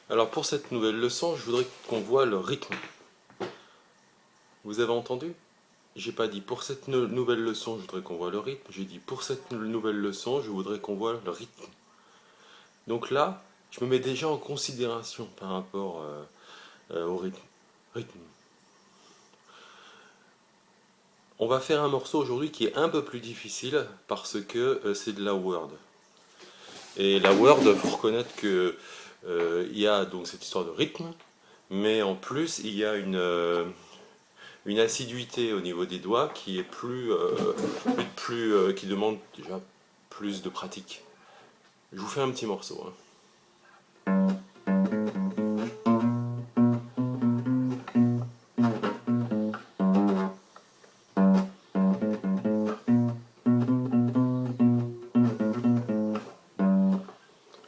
Alors pour cette nouvelle leçon, je voudrais qu'on voit le rythme. Vous avez entendu? J'ai pas dit pour cette nouvelle leçon, je voudrais qu'on voit le rythme. J'ai dit pour cette nouvelle leçon, je voudrais qu'on voit le rythme. Donc là, je me mets déjà en considération par rapport au rythme. Rythme. On va faire un morceau aujourd'hui qui est un peu plus difficile parce que c'est de la word. Et la word, il faut reconnaître que il y a donc cette histoire de rythme, mais en plus il y a une assiduité au niveau des doigts qui est qui demande déjà plus de pratique. Je vous fais un petit morceau, hein.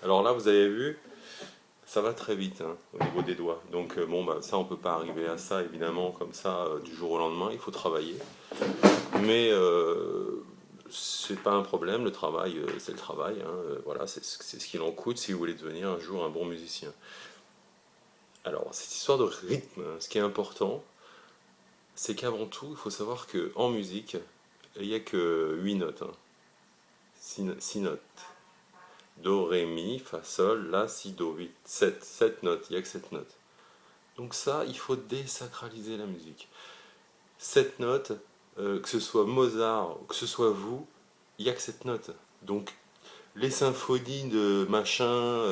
Alors là, vous avez vu, ça va très vite, hein, au niveau des doigts. Donc bon, bah, ça, on peut pas arriver à ça évidemment comme ça du jour au lendemain. Il faut travailler, mais c'est pas un problème. Le travail, c'est le travail, hein. Voilà, c'est ce qu'il en coûte si vous voulez devenir un jour un bon musicien. Alors, cette histoire de rythme, hein, ce qui est important, c'est qu'avant tout, il faut savoir qu'en musique, il n'y a que 8 notes, hein. 6 notes. Do, ré, mi, fa, sol, la, si, do, 8. 7 notes, il n'y a que 7 notes. Donc ça, il faut désacraliser la musique. 7 notes, que ce soit Mozart, que ce soit vous, il n'y a que 7 notes. Donc les symphonies de machin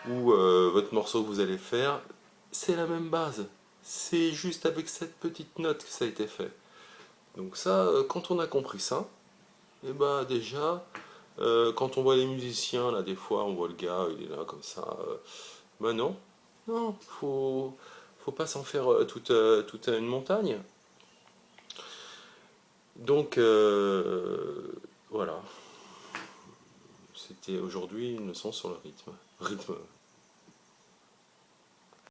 ou votre morceau que vous allez faire, c'est la même base. C'est juste avec cette petite note que ça a été fait. Donc ça, quand on a compris ça, et bah déjà, quand on voit les musiciens, là, des fois, on voit le gars, il est là comme ça. Bah non, non, faut pas s'en faire toute une montagne. Donc, voilà, c'était aujourd'hui une leçon sur le rythme. Rythme.